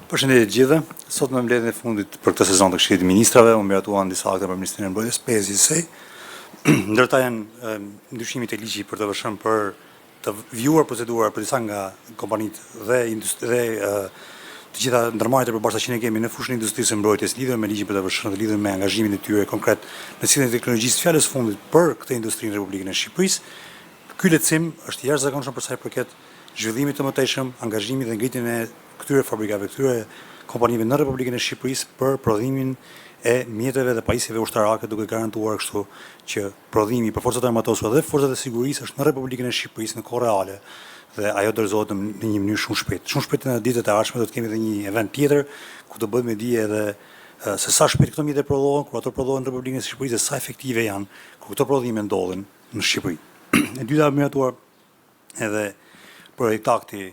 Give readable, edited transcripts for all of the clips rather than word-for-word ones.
Përshëndetje të gjithëve. Sot në mbledhjen e fundit për këtë sezon të Këshillit të Ministrave u miratuan disa akte për Ministrinë e Mbrojtjes, 5 gjithsej. Ndërta janë ndryshimit e ligjit për të vëshëm për të vjuar procedura për disa nga kompanitë dhe të gjitha ndërmarrjet e përbarsha që ne kemi në fushën e industrisë së mbrojtjes lidhur me ligjin për të vëshëm të lidhur me angazhimin e tyre konkret në cilën e teknologjisë fjalës fundit për këtë industri në Republikën e Shqipërisë. Ky lehtësim është jashtëzakonshëm për sa i përket zhvillimit të mëtejshëm, angazhimit dhe ngritjen e këtyre fabrikave, këtyre kompanive në Republikën e Shqipërisë për prodhimin e mjeteve dhe pajisjeve ushtarake, duke garantuar kështu që prodhimi për forcat armatosura dhe forcat e sigurisë është në Republikën e Shqipërisë në kohë reale dhe ajo dorëzohet në një mënyrë shumë shpejt. Shumë shpejt në ditët e ardhshme do të kemi edhe një event tjetër ku do bëhet me dije edhe se sa shpejt këto mjete prodhohen, kur ato prodhohen në Republikën e Shqipërisë dhe sa efektive janë kur këto prodhime ndodhin në Shqipëri. E dyta miratuar edhe projekt akti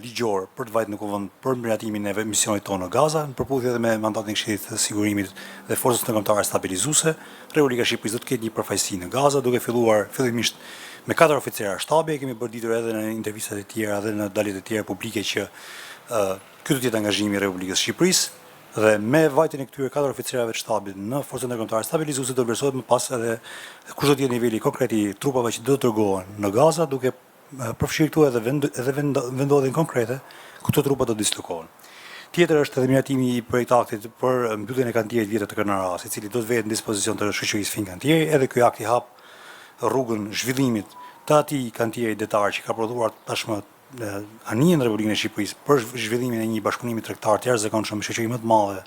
ligjor për të vajtë në kuvend për miratimin e misionit tonë në Gaza, në përputhje edhe me mandatin e Këshillit të Sigurimit dhe Forcës Ndërkombëtare Stabilizuese. Republika e Shqipërisë do të ketë një përfaqësi në Gaza, duke filluar fillimisht me 4 oficerë shtabi. Kemi bërë ditur edhe në intervistat e tjera dhe në daljet e tjera publike që ky do të jetë angazhimi i Republikës së Shqipërisë dhe me vajtjen e këtyre 4 oficerëve të shtabit në Forcën Ndërkombëtare Stabilizuese do vlerësohet më pas edhe kush do të jetë niveli konkret i trupave që do të dërgohen në Gaza, duke përfshirë këtu edhe vendodhjen konkrete ku këto trupa do dislokohen. Tjetër është edhe miratimi i projekt aktit për mbylljen e kantierit vjetër të Kënaras, i cili do të vjet në dispozicion të shoqërisë Finkantieri, edhe ky akt i hap rrugën zhvillimit të atij kantieri detar që ka prodhuar tashmë anije në Republikën e Shqipërisë për zhvillimin e një bashkëpunimi tregtar të jashtëzakonshëm me shoqëri më të madhe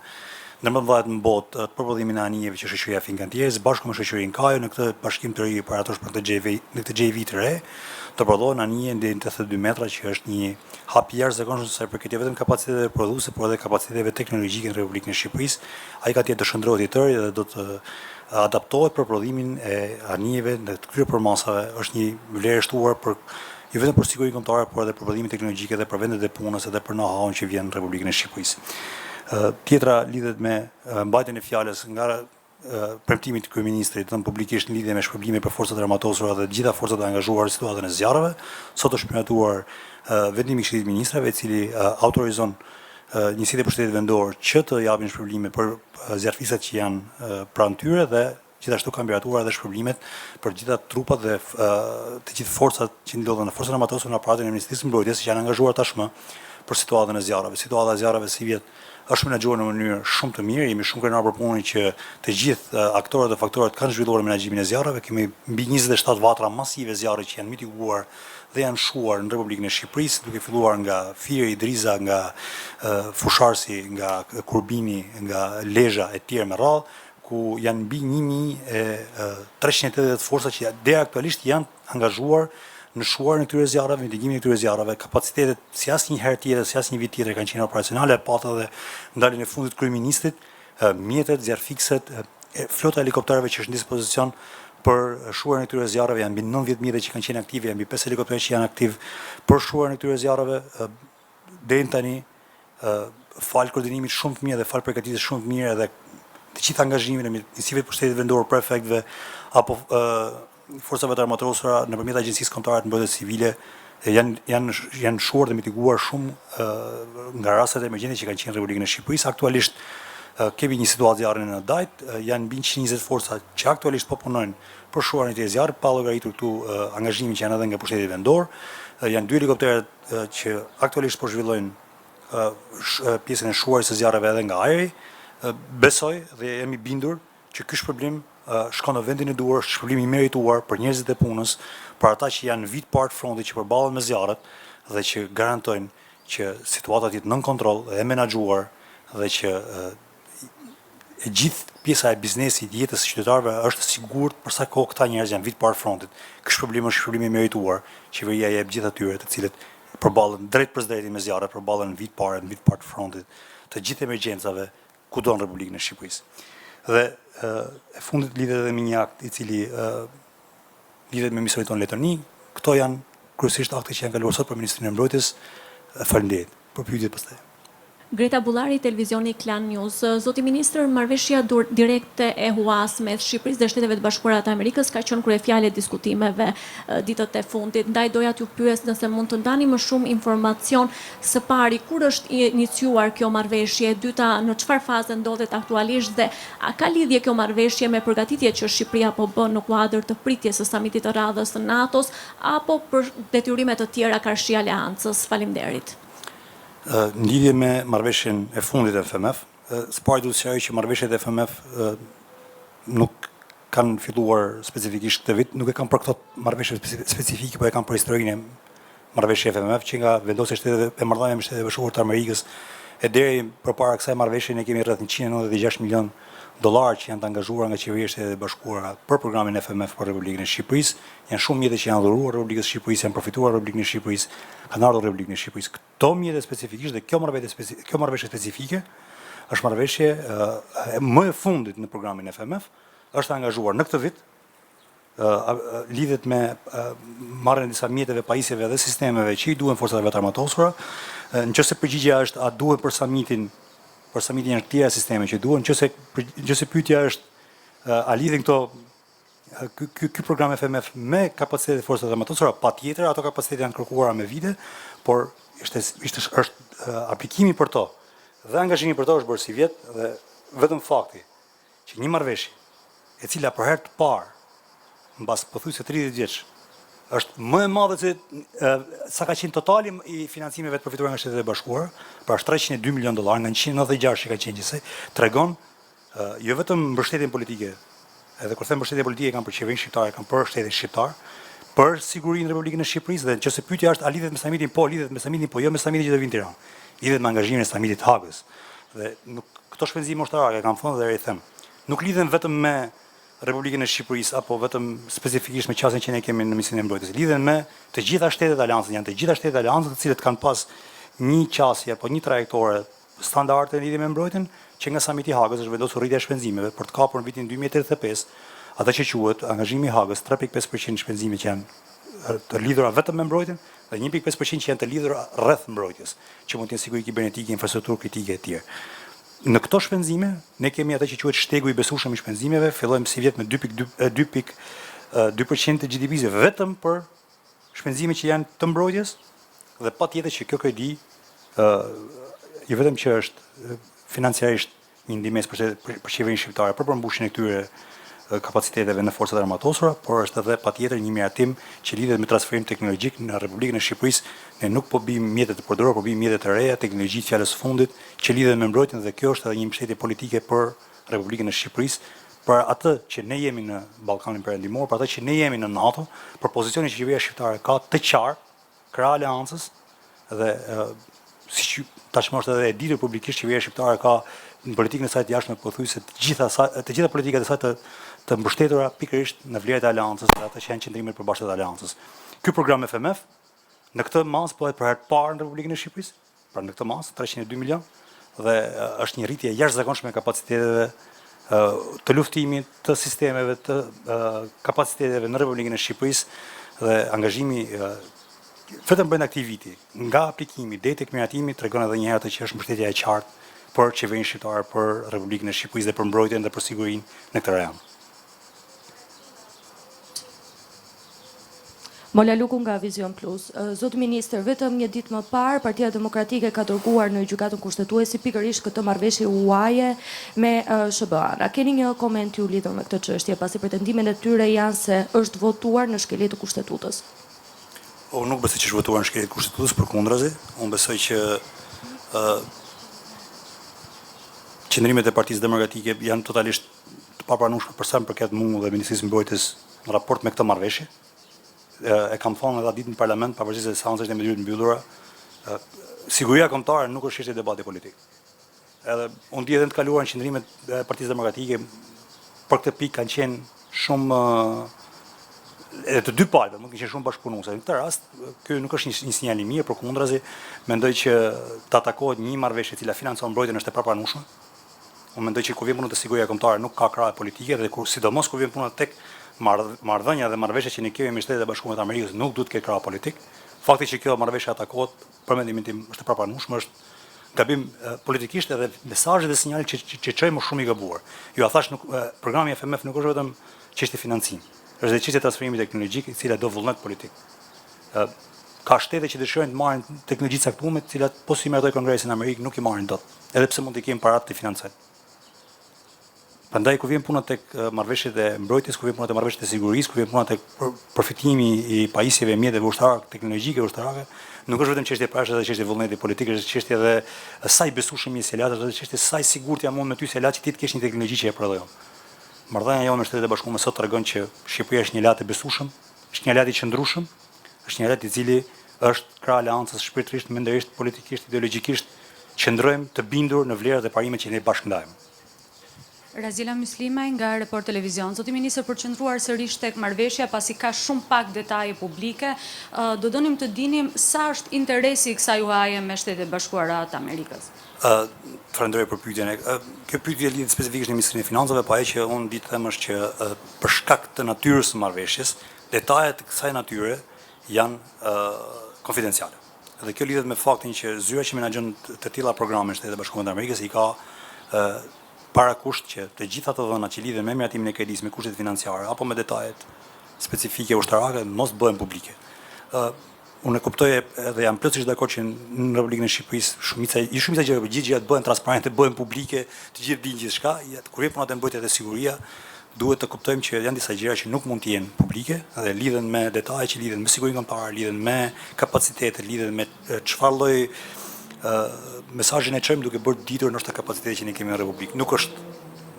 në më të mëdha në botë të prodhimit e anijeve që shoqëria Finkantieri bashkë me shoqërinë Kajo në këtë bashkim të ri për atosh për këtë JV të re të prodhohen anije deri në 82 metra, që është një hap i jashtëzakonshëm sa i përket jo vetëm kapaciteteve prodhuese, por edhe kapaciteteve teknologjike në Republikën e Shqipërisë. Ai ka të shndrohet i tërë dhe do të adaptohet për prodhimin e anijeve në të këtyre përmasave. Është një vlerë e shtuar për jo vetëm për sigurinë kombëtare, por edhe për prodhimin teknologjik dhe për vendet e punës edhe për know-how që vjen në Republikën e Shqipërisë. Tjetra lidhet me mbajtjen e fjalës nga premtimi i kryeministrit dhënë publikisht në lidhje me shpërblimin për forcat armatosura dhe të gjitha forcat e angazhuara në situatën e zjarreve. Sot është miratuar vendimi i Këshillit të Ministrave, i cili autorizon njësitë e pushtetit vendor që të japin shpërblime për zjarrfisat që janë pranë tyre dhe gjithashtu kanë miratuar edhe shpërblimet për gjitha trupat dhe të gjithë forcat që ndodhen në forcat armatosura në aparatin e Ministrisë së Mbrojtjes që janë angazhuar tashmë për situatën e zjarreve. Situata e zjarreve si vjet është menaxhuar në mënyrë shumë të mirë, jemi shumë krenar për punën që të gjithë aktorët dhe faktorët kanë zhvilluar menaxhimin e zjarreve. Kemi mbi 27 vatra masive zjarre që janë mitiguar dhe janë shuar në Republikën e Shqipërisë, duke filluar nga Firi, Idriza, nga Fusharsi, nga Kurbini, nga Lezhë e tjerë me radhë, ku janë mbi 1380 forca që deri aktualisht janë angazhuar në shuar në këtyre zjarreve, në ndihmimin e këtyre zjarreve. Kapacitetet si asnjëherë tjetër, si asnjë vit tjetër kanë qenë operacionale, patë edhe ndaljen e fundit kryeministrit, mjetet, zjarrfikset, flota e helikopterëve që është në dispozicion për shuar në këtyre zjarreve, janë mbi 90 mjete që kanë qenë aktive, janë mbi 5 helikopterë që janë aktiv për shuar në këtyre zjarreve. Deri tani, fal koordinimit shumë të mirë dhe fal përgatitjes shumë të mirë edhe të gjithë angazhimin e njësive të pushtetit vendor, prefektëve apo forcave të armatosura nëpërmjet Agjencisë Kombëtare të Mbrojtjes Civile janë shuar dhe mitiguar shumë nga rastet emergjente që kanë qenë në Republikën e Shqipërisë. Aktualisht kemi një situatë zjarri në Dajt, janë mbi 120 forca që aktualisht po punojnë për shuarin e këtij zjarri, pa llogaritur këtu angazhimin që janë edhe nga pushteti vendor. Janë 2 helikopterë që aktualisht po zhvillojnë pjesën e shuarit së zjarreve edhe nga ajri. Besoj dhe jam i bindur që ky shpërblim shkon në vendin e duhur, shpërblim i merituar për njerëzit e punës, për ata që janë vit part frontit që përballen me zjarret dhe që garantojnë që situata jetë nën kontroll dhe e menaxhuar dhe që e gjithë pjesa e biznesit, jetës së qytetarëve është sigurt për sa kohë këta njerëz janë vit part frontit. Ky shpërblim është shpërblim i merituar. Qeveria jep gjithë atyre të cilët përballen drejt për drejtë me zjarret, përballen vit part frontit të gjithë emergjencave kudo në Republikën e Shqipërisë. Dhe e fundit lidhet edhe me një akt i cili lidhet me misionin tonë letërni. Këto janë kryesisht akte që janë kaluar sot për Ministrinë e Mbrojtjes. Faleminderit për pyetjet pastaj. Greta Bullari, televizioni Klan News. Zoti Ministër, marrëveshja direkte e HUAS me Shqipërisë dhe Shtetet e Bashkuara të Amerikës ka qenë kryefjale e diskutimeve ditët e fundit. Ndaj doja t'ju pyes nëse mund të ndani më shumë informacion së pari kur është iniciuar kjo marrëveshje, e dyta në çfarë faze ndodhet aktualisht dhe a ka lidhje kjo marrëveshje me përgatitjet që Shqipëria po bën në kuadër të pritjes së samitit të radhës të NATO-s apo për detyrime të tjera karshi aleancës? Faleminderit. Në lidhje me marrëveshjen e fundit e FMF, së pari duhet të sqaroj që marrëveshjet e FMF nuk kanë filluar specifikisht këtë vit, nuk e kanë për këto marrëveshje specifike, por e kanë për historinë e marrëveshjes FMF që nga vendosja e marrëdhënieve me Shtetet e Bashkuara të Amerikës e deri përpara kësaj marrëveshje ne kemi rreth 196 milion dollar që janë të angazhuar nga qeveria e Shtetit e Bashkuara për programin FMF për Republikën e Shqipërisë. Janë shumë mjete që janë dhuruar Republikës së Shqipërisë, janë përfituar Republikën e Shqipërisë, kanë ardhur Republikën e Shqipërisë. Këto mjete specifikisht dhe kjo marrëveshje specifike është marrëveshje më e fundit në programin FMF, është angazhuar në këtë vit, lidhet me marrjen e disa mjeteve, pajisjeve dhe sistemeve që i duhen forcave të armatosura. Nëse përgjigjja është a duhet për samitin janë të tjera sisteme që duhen, nëse pyetja është a lidhen ky program FMF me kapacitetet e forcave armatosura, patjetër ato kapacitete janë kërkuara me vite, por është aplikimi për to dhe angazhimi për to është bërë si vjet dhe vetëm fakti që një marrëveshje e cila për herë të parë mbas pothuajse 30 vjeç është më e madhe se sa ka qenë totali i financimeve të përfituara nga Shtetet e Bashkuara, pra është 302 milion dollar nga 196 që ka qenë gjithsej, tregon jo vetëm mbështetjen politike, edhe kur them mbështetje politike kanë për qeverinë shqiptare, kanë për shtetin shqiptar, për sigurinë e Republikës së Shqipërisë dhe nëse pyetja është a lidhet me samitin, po lidhet me samitin, po jo me samitin që do vinë në Tiranë. Lidhet me angazhimin e samitit të Hagës. Dhe këto shpenzime ushtarake kam thënë dhe i them, nuk lidhen vetëm me Republikën e Shqipërisë apo vetëm specifikisht me qasjen që ne kemi në Ministrinë e Mbrojtjes. Lidhen me të gjitha shtetet e aleancës, janë të gjitha shtetet e aleancës të cilët kanë pas një qasje apo një trajektore standarde në lidhje me mbrojtjen që nga samiti i Hagës është vendosur rritja e shpenzimeve për të kapur në vitin 2035 atë që quhet angazhimi i Hagës 3.5% shpenzime që janë të lidhura vetëm me mbrojtjen dhe 1.5% që janë të lidhura rreth mbrojtjes, që mund të jenë siguri kibernetike, infrastrukturë kritike e tjerë. Në këto shpenzime, ne kemi atë që quhet shtegu i besueshëm i shpenzimeve, fillojmë si vjet me 2.2% të GDP-s vetëm për shpenzime që janë të mbrojtjes dhe patjetër që kjo kredi jo vetëm që është financiarisht një ndihmës për qeverinë shqiptare për përmbushjen e këtyre kapaciteteve në forcat armatosura, por është edhe patjetër një miratim që lidhet me transferim teknologjik në Republikën e Shqipërisë. Ne nuk po bëjmë mjete të përdorura, po bëjmë mjete të reja, teknologji të fjalës fundit që lidhen me mbrojtjen dhe kjo është edhe një mbështetje politike për Republikën e Shqipërisë, për atë që ne jemi në Ballkanin Perëndimor, për atë që ne jemi në NATO, për pozicionin që qeveria shqiptare ka të qartë krah aleancës dhe siç tashmë është edhe e ditur publikisht qeveria shqiptare ka në politikën e saj të jashtme pothuajse të gjitha politikat e saj të mbështetura pikërisht në vlerat e aleancës dhe ato që janë qendrimet e përbashkëta të aleancës. Ky program FMF në këtë mas bëhet për herë të parë në Republikën e Shqipërisë, pra në këtë mas 302 milion dhe është një rritje jashtëzakonshme e kapaciteteve të luftimit, të sistemeve, të kapaciteteve në Republikën e Shqipërisë dhe angazhimi vetëm brenda këtij viti, nga aplikimi deri tek miratimi tregon edhe një herë që është mbështetja e qartë për qeverinë shqiptare, për Republikën e Shqipërisë dhe për mbrojtjen dhe për sigurinë në këtë rajon. Mola Luku nga Vision Plus. Zot Ministër, vetëm një ditë më parë, Partia Demokratike ka dërguar në gjykatën kushtetuese pikërisht këtë marrëveshje huaje me SBA-n. A keni një koment ju lidhur me këtë çështje, pasi pretendimet e tyre janë se është votuar në shkelje të kushtetutës? Unë nuk besoj që është votuar në shkelje të kushtetutës, përkundrazi. Unë besoj që qëndrimet e Partisë Demokratike janë totalisht të papranueshme për sa më përket mua dhe Ministrisë së Mbrojtjes në raport me këtë marrëveshje. E kam thonë edhe ditë në parlament, pavarësisht se seancat e mbledhura të mbyllura, siguria kombëtare nuk është çështje debati politik. Edhe unë di edhe të kaluar në qendrimet e Partisë Demokratike për këtë pikë kanë qenë shumë edhe të dy palët, nuk kanë qenë shumë bashkëpunuese. Në këtë rast, ky nuk është një sinjal i mirë, përkundrazi, mendoj që të atakohet një marrëveshje e cila financon mbrojtjen është e papranueshme. Unë mendoj që kur vjen puna te siguria kombëtare nuk ka krahë politike dhe sidomos kur vjen puna tek marrëdhënia dhe marrëveshjet që ne kemi me Shtetet e Bashkuara të Amerikës nuk duhet të ketë krah politik. Fakti që kjo marrëveshje atakohet, për mendimin tim, është e papranueshme, është gabim politikisht edhe mesazhet dhe sinjalet që çojmë shumë i gabuar. Ju a thash programi FMF nuk është vetëm çështje financimi, është edhe çështje transferimit teknologjik, e cila do vullnet politik. Ka shtete që dëshirojnë të marrin teknologji të caktuar, të cilat po si merrtoi Kongresin në Amerikë nuk i marrin dot, edhe pse mund të kenë parat të financojnë. Prandaj kur vjen puna tek marrëveshjet e mbrojtjes, kur vjen puna tek marrëveshjet e sigurisë, kur vjen puna tek përfitimi i pajisjeve e mjeteve ushtarake, teknologjike ushtarake, nuk është vetëm çështje prash, edhe çështje vullneti politik, është çështje edhe sa i besueshëm je Selat, është çështje sa i sigurt jam unë me ty Selat që ti të kesh një teknologji që e prodhon. Marrëdhënia jonë me Shtetet e Bashkuara sot tregon që Shqipëria është një lart i besueshëm, është një lart i qëndrueshëm, është një lart i cili është krah aleancës shpirtërisht, mendërisht, politikisht, ideologjikisht, qëndrojmë të bindur në vlerat e parimet që ne bashkë ndajmë. Razila Myslimaj nga Report Televizion. Zoti Ministër, përqendruar sërish tek marrëveshja, pasi ka shumë pak detaje publike, do donim të dinim sa është interesi i kësaj huaje me Shtetet e Bashkuara të Amerikës. Falenderoj për pyetjen. Kjo pyetje lidhet specifikisht në Ministrinë e Financave, pa që unë di të them është që për shkak të natyrës së marrëveshjes, detajet të kësaj natyre janë konfidenciale. Dhe kjo lidhet me faktin që zyra që menaxhon të tilla programe në Shtetet e Bashkuara të Amerikës i ka parakusht që të gjitha të dhënat që lidhen me miratimin e kredisë, me kushtet financiare apo me detajet specifike ushtarake mos bëhen publike. Unë e kuptoj edhe jam plotësisht dakord që në Republikën e Shqipërisë shumica gjëra gjithë bëhen transparente, bëhen publike, të gjithë dinë gjithçka, kur vjen puna te mbrojtja dhe siguria, duhet të kuptojmë që janë disa gjëra që nuk mund të jenë publike dhe lidhen me detaje që lidhen me sigurinë kombëtare, lidhen me kapacitetet, lidhen me çfarë lloj mesazhin e çojmë duke bërë ditur ndoshta kapacitetin që ne kemi në Republikë. Nuk është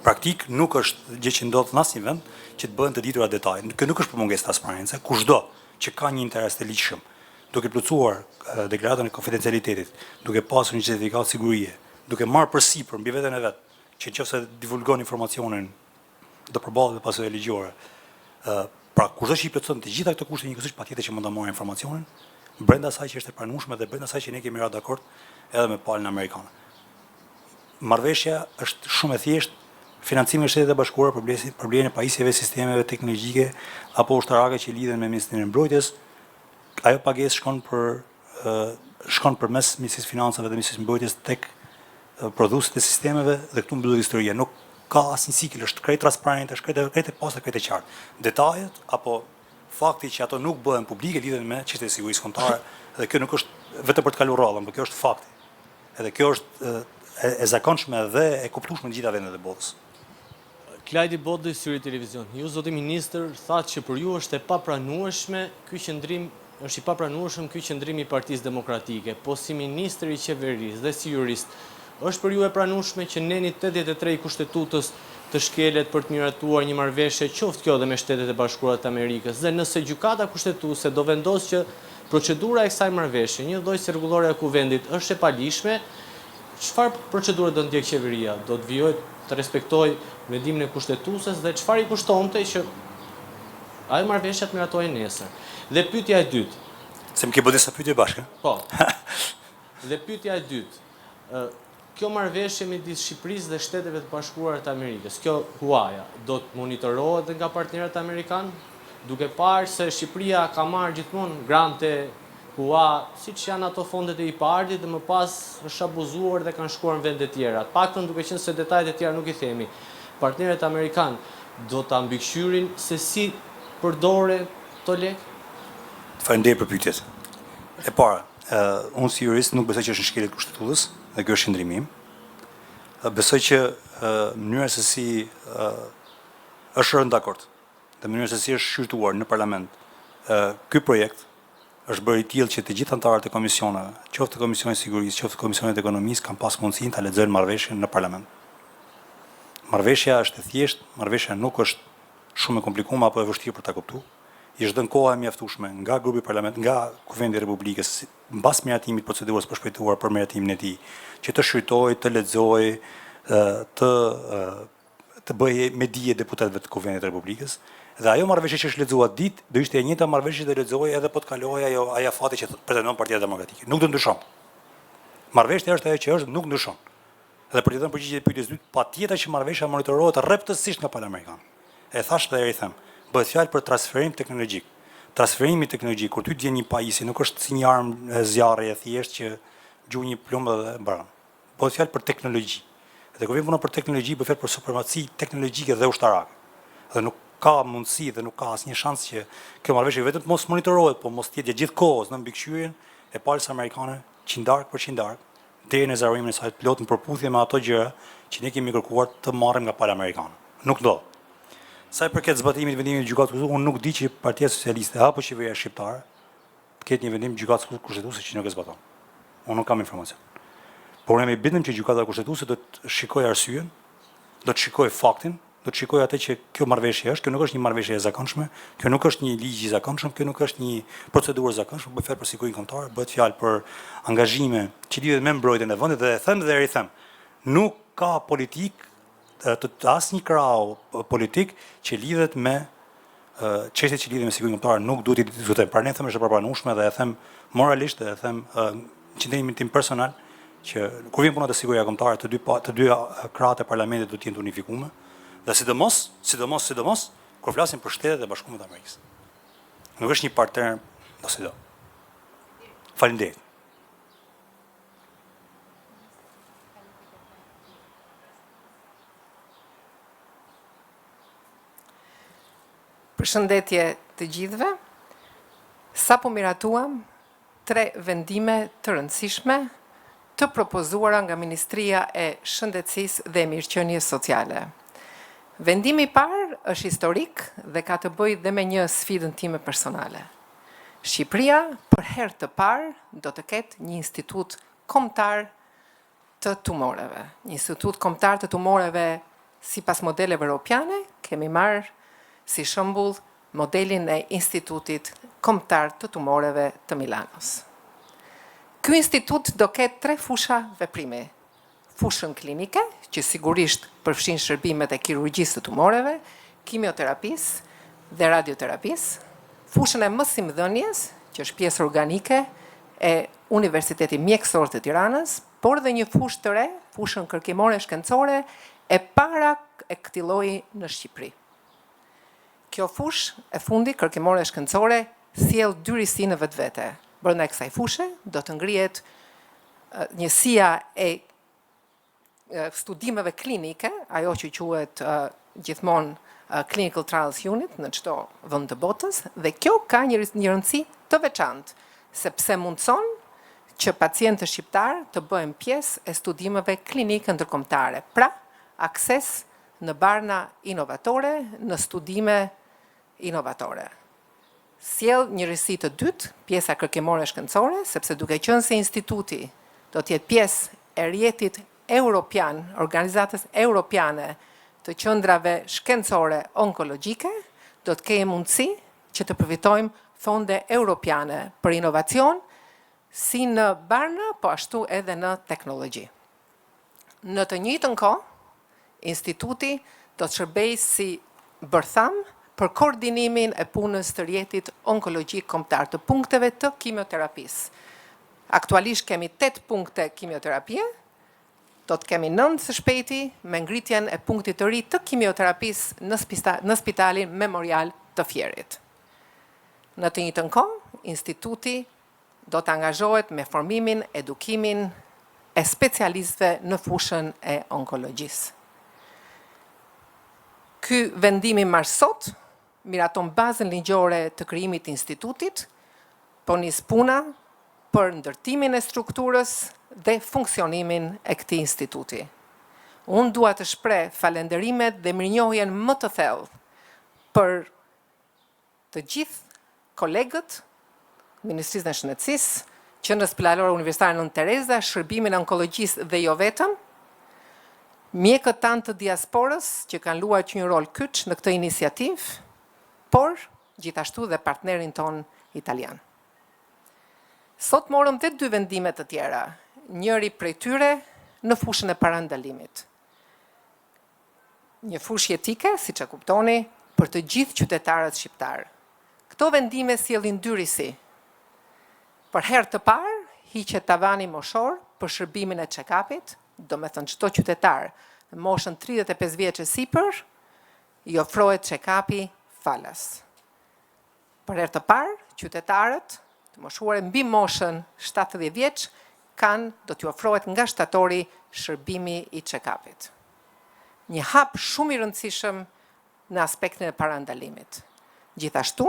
praktik, nuk është gjë që ndodh në asnjë vend që të bëhen të ditura detaje. Kjo nuk është për mungesë transparence, kushdo që ka një interes të ligjshëm, duke plotësuar deklaratën e konfidencialitetit, duke pasur një certifikat sigurie, duke marrë përsipër mbi veten e vet, që nëse divulgon informacionin do përballet me pasojë ligjore. Pra kushdo që i plotëson të gjitha këto kushte njëkohësisht patjetër që mund ta marrë informacionin brenda asaj që është e pranueshme dhe brenda asaj që ne kemi rënë dakord edhe me palën amerikane. Marrëveshja është shumë e thjeshtë, financimi i Shtetit e Bashkuara për problemin e pajisjeve sistemeve teknologjike apo ushtarake që lidhen me Ministrinë e Mbrojtjes. Ajo pagesë shkon përmes Ministrisë Financave dhe Ministrisë Mbrojtjes tek prodhuesit e sistemeve dhe këtu mbyllet historia. Nuk ka asnjë sikël, është krejt transparente, është krejt e pastë, krejt e qartë. Detajet apo fakti që ato nuk bëhen publike lidhen me çështjet e sigurisë kombëtare dhe kjo nuk është vetëm për të kaluar rrallën, por kjo është fakti. Edhe kjo është e zakonshme dhe e kuptueshme në gjitha vendet e botës. Klajdi Bodë, Syri Televizion. Ju, zoti ministër, thatë që për ju është e papranueshme ky qëndrim, është i papranueshëm ky qëndrim i Partisë Demokratike, po si ministër i qeverisë dhe si jurist, është për ju e pranueshme që neni 83 i Kushtetutës të shkelet për të miratuar një marrëveshje qoftë kjo dhe me Shtetet e Bashkuara të Amerikës, dhe nëse gjykata kushtetuese do vendosë që procedura e kësaj marrëveshje, një lloj si rregullore e kuvendit, është e palishme, çfarë procedure do ndjek qeveria? Do të vijojë të respektojë vendimin e kushtetueses dhe çfarë i kushtonte që ajo marrëveshje të miratohej nesër? Dhe pyetja e dytë. Se më ke bërë disa pyetje bashkë? Po. Dhe pyetja e dytë. Kjo marrëveshje midis Shqipërisë dhe Shteteve të Bashkuara të Amerikës, kjo huaja, do të monitorohet nga partnerët amerikanë, duke parë se Shqipëria ka marrë gjithmonë grante hua, siç janë ato fondet e IPARD-it dhe më pas është abuzuar dhe kanë shkuar në vende tjera. Paktën duke qenë se detajet e tjera nuk i themi. Partnerët amerikanë do ta mbikëqyrin se si përdore to lek? Faleminderit për pyetjet. E para, unë si jurist nuk besoj që është në shkeljet kushtetutës, dhe kjo është qëndrimi im. Besoj që mënyra se si është rënë dakord dhe mënyra se si është shqyrtuar në parlament ky projekt është bërë i tillë që të gjithë anëtarët e komisioneve, qoftë Komisioni i Sigurisë, qoftë Komisionit e Ekonomisë, kanë pas mundësinë ta lexojnë marrëveshjen në parlament. Marrëveshja është e thjeshtë, marrëveshja nuk është shumë e komplikuar apo e vështirë për ta kuptuar. I është dhënë koha e mjaftueshme nga grupi parlament, nga Kuvendi i Republikës, mbas miratimit procedurës për shpejtuar për miratimin e tij, që të shfrytojë, të lexojë, të bëjë me dije deputetëve të Kuvendit të Republikës. Dhe ajo marrëveshje që është lexuar ditë, do ishte e njëjta marrëveshje që lexojë edhe po të kalohej ajo fati që pretendon Partia Demokratike. Nuk do ndryshon. Marrëveshja është ajo që është, nuk ndryshon. Dhe për të dhënë përgjigje pyetjes dytë, patjetër që marrëveshja monitorohet rreptësisht nga palë amerikan. E thash dhe i them, bëhet fjalë për transferim teknologjik. Transferimi teknologjik, kur ty të vjen një pajisje, nuk është si një armë zjarri e thjeshtë që gjuh një plumb dhe mbaron. bëhet fjalë për teknologji. Dhe kur vjen puna për teknologji, bëhet fjalë për supremaci teknologjike dhe ushtarake. Dhe nuk ka mundësi dhe nuk ka asnjë shans që kjo marrëveshje vetëm të mos monitorohet, po mos jetë gjithë kohës në mbikëqyrjen e palës amerikane qindark për qindark, deri në zërimin e saj të plotë në përputhje me ato gjëra që ne kemi kërkuar të marrim nga pala amerikane. Nuk ndodh. Sa i përket zbatimit të vendimit të gjykatës kushtetuese, unë nuk di që Partia Socialiste apo qeveria shqiptare të ketë një vendim gjykatës kushtetuese që nuk e zbaton. Unë nuk kam informacion. Por ne bindem që gjykata kushtetuese do të shikojë arsyen, do të shikojë faktin, do të shikojë atë që kjo marrëveshje është, kjo nuk është një marrëveshje e zakonshme, kjo nuk është një ligj i zakonshëm, kjo nuk është një procedurë e zakonshme, bëhet fjalë për sigurinë kombëtare, bëhet fjalë për angazhime që lidhet me mbrojtjen e vendit dhe e them dhe e rikthem. Nuk ka politik të asnjë krau politik që lidhet me çështjet që lidhen me sigurinë kombëtare, nuk duhet të diskutojmë. Pra ne them është e përpranueshme dhe e them moralisht dhe e them qëndrimin tim personal që kur vjen puna te siguria kombëtare të dy krahët e parlamentit do të jenë unifikuar. Dhe sidomos, kur flasim për Shtetet e Bashkuara të Amerikës. Nuk është një partner do. Faleminderit. Përshëndetje të gjithëve. Sapo miratuam 3 vendime të rëndësishme të propozuara nga Ministria e Shëndetësisë dhe Mirëqenies Sociale. Vendimi i parë është historik dhe ka të bëjë dhe me një sfidën time personale. Shqipëria për herë të parë do të ketë një institut kombëtar të tumoreve. Një institut kombëtar të tumoreve sipas modeleve europiane, kemi marrë si shembull modelin e Institutit Kombëtar të Tumoreve të Milanos. Ky institut do ketë 3 fusha veprimi. Fushën klinike, që sigurisht përfshin shërbimet e kirurgjisë të tumoreve, kimioterapisë dhe radioterapisë, fushën e mësimdhënies, që është pjesë organike e Universitetit Mjekësor të Tiranës, por dhe një fushë të re, fushën kërkimore shkencore, e para e këtij lloji në Shqipëri. Kjo fushë e fundi kërkimore shkencore sjell 2 risi në vetvete. Brenda kësaj fushe do të ngrihet njësia e studimeve klinike, ajo që quhet gjithmonë Clinical Trials Unit në çdo vend të botës, dhe kjo ka një rëndësi të veçantë, sepse mundson që pacientët shqiptar të bëhen pjesë e studimeve klinike ndërkombëtare. Pra, akses në barna inovatore, në studime inovatore. Sjell një rësi të dytë, pjesa kërkimore shkencore, sepse duke qenë se instituti do të jetë pjesë e rrjetit europian, organizatës europiane të qendrave shkencore onkologjike, do të kemi mundësi që të përfitojmë fonde europiane për inovacion, si në barna, po ashtu edhe në teknologji. Në të njëjtën kohë, instituti do të shërbejë si bërtham për koordinimin e punës të rrjetit onkologjik kombëtar të punkteve të kimioterapisë. Aktualisht kemi 8 punkte kimioterapie, do të kemi 9 së shpejti me ngritjen e punktit të ri të kimioterapisë në Spitalin Memorial të Fierit. Në të njëjtën kohë, instituti do të angazhohet me formimin, edukimin e specialistëve në fushën e onkologjisë. Ky vendim i marrë sot miraton bazën ligjore të krijimit të institutit, po nis puna për ndërtimin e strukturës dhe funksionimin e këtij instituti. Unë dua të shpreh falënderimet dhe mirënjohjen më të thellë për të gjithë kolegët, Ministrisë e Shëndetësisë, Qendrës Spitalore Universitare Nën Tereza, shërbimin e onkologjisë dhe jo vetëm, mjekët tanë të diasporës që kanë luajtur një rol kyç në këtë iniciativë, por gjithashtu dhe partnerin ton italian. Sot morëm dhe 2 vendime të tjera, njëri prej tyre në fushën e parandalimit. Një fushë etike, siç e kuptoni, për të gjithë qytetarët shqiptar. Këto vendime sjellin 2 risi. Për herë të parë, hiqet tavani moshor për shërbimin e check-upit, do me thënë çdo qytetar në moshën 35 vjeç e sipër, i ofrohet check-upi falas. Për herë të parë, qytetarët të moshuar mbi moshën 70 vjeç do t'ju ofrohet nga shtatori shërbimi i check-upit. Një hap shumë i rëndësishëm në aspektin e parandalimit. Gjithashtu,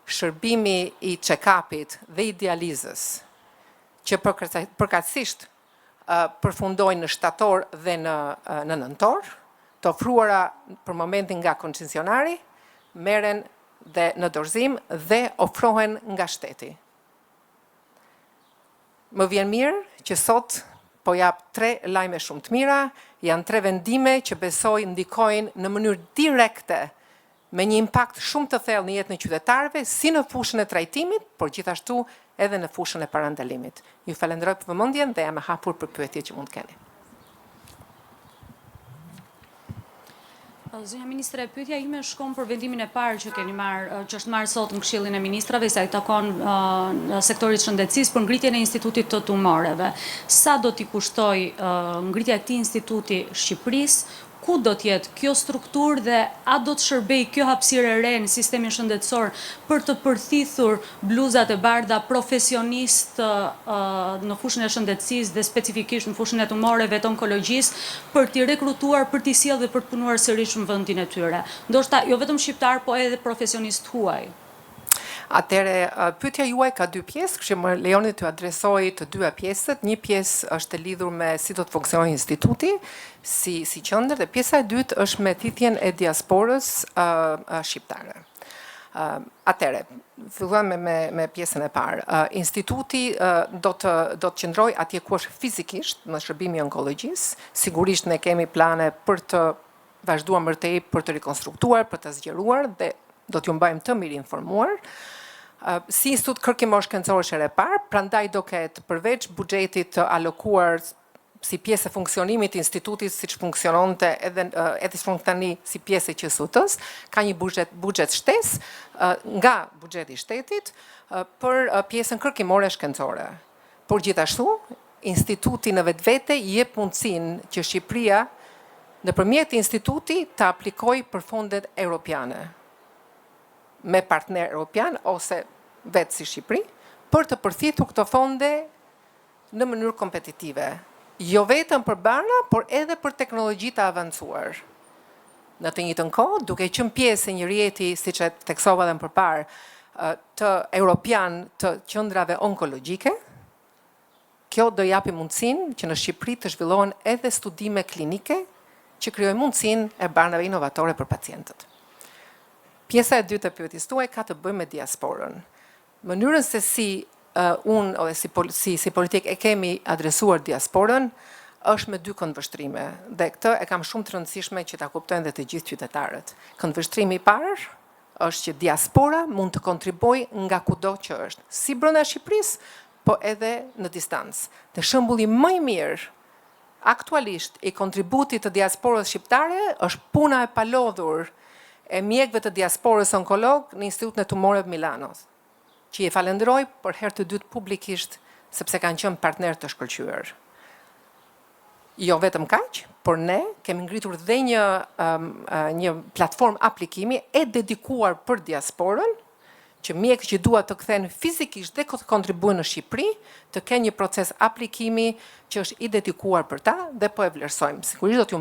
shërbimi i check-upit dhe i dializës, që përkatësisht përfundojnë në shtator dhe në nëntor, të ofruara për momentin nga koncesionari, merren dhe në dorëzim dhe ofrohen nga shteti. Më vjen mirë që sot po jap 3 lajme shumë të mira, janë 3 vendime që besoj ndikojnë në mënyrë direkte me një impakt shumë të thellë në jetën e qytetarëve, si në fushën e trajtimit, por gjithashtu edhe në fushën e parandalimit. Ju falenderoj për vëmendjen dhe jam e hapur për pyetje që mund të keni. Zonja Ministre, pyetja ime shkon për vendimin e parë që keni marrë, që është marrë sot në Këshillin e Ministrave, sa i takon sektorit shëndetësisë për ngritjen e institutit të tumoreve. Sa do t'i kushtoj ngritja e këtij instituti Shqipërisë? Ku do t'jetë kjo strukturë dhe a do të shërbej kjo hapësirë e re në sistemin shëndetësor për të përthithur bluzat e bardha profesionist në fushën e shëndetësisë dhe specifikisht në fushën e tumoreve të onkologjisë për t'i rekrutuar, për t'i sjellë dhe për të punuar sërish në vendin e tyre. Ndoshta jo vetëm shqiptar, po edhe profesionist huaj. Atëre, pyetja juaj ka 2 pjesë, kështu më lejoni t'ju adresoj të 2 pjesët. Një pjesë është e lidhur me si do të funksionojë instituti, si qendër, dhe pjesa e dytë është me thithjen e diasporës shqiptare. Atëre, fillojmë me pjesën e parë. Instituti do të qëndrojë atje ku është fizikisht në shërbimi onkologjisë. Sigurisht ne kemi plane për të vazhduar më tej për të rikonstruktuar, për të zgjeruar dhe do t'ju mbajmë të mirë informuar. Si institut kërkimor shkencor është e parë, prandaj do ketë përveç buxhetit të alokuar si pjesë e funksionimit të institutit siç funksiononte edhe tani si pjesë e QSUT-s, ka një buxhet shtesë nga buxheti i shtetit për pjesën kërkimore shkencore. Por gjithashtu, instituti në vetvete i jep mundësinë që Shqipëria nëpërmjet institutit të aplikojë për fondet europiane me partner europian ose vetë si Shqipëri, për të përfitur këto fonde në mënyrë kompetitive. Jo vetëm për bana, por edhe për teknologji të avancuar. Në të njëjtën kohë, duke qenë pjesë e një rjeti, siç e theksova edhe më parë, të europian të qendrave onkologjike, kjo do japi mundësinë që në Shqipëri të zhvillohen edhe studime klinike që krijojnë mundësinë e banave inovatore për pacientët. Pjesa e dytë e pyetjes tuaj ka të bëjë me diasporën. Mënyrën se si unë ose si politik e kemi adresuar diasporën është me 2 këndvështrime dhe këtë e kam shumë të rëndësishme që ta kuptojnë dhe të gjithë qytetarët. Këndvështrimi i parë është që diaspora mund të kontribuojë nga kudo që është, si brenda Shqipërisë, po edhe në distancë. Dhe shembulli më i mirë aktualisht i kontributit të diasporës shqiptare është puna e palodhur e mjekëve të diasporës onkolog në Institutin e Tumoreve Milanos, që i falenderoj për herë të dytë publikisht sepse kanë qenë partner të shkëlqyer. Jo vetëm kaq, por ne kemi ngritur dhe një platformë aplikimi e dedikuar për diasporën, që mjekët që duan të kthehen fizikisht dhe të kontribuojnë në Shqipëri, të kenë një proces aplikimi që është i dedikuar për ta dhe po e vlerësojmë. Sigurisht do t'ju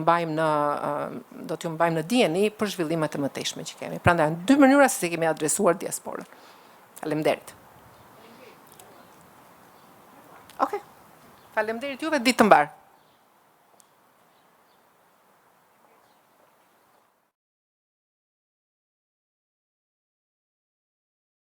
mbajmë në dieni për zhvillimet e mëtejshme që kemi. Prandaj në 2 mënyra se si kemi adresuar diasporën. Faleminderit. Okej. Faleminderit juve, ditë të mbarë.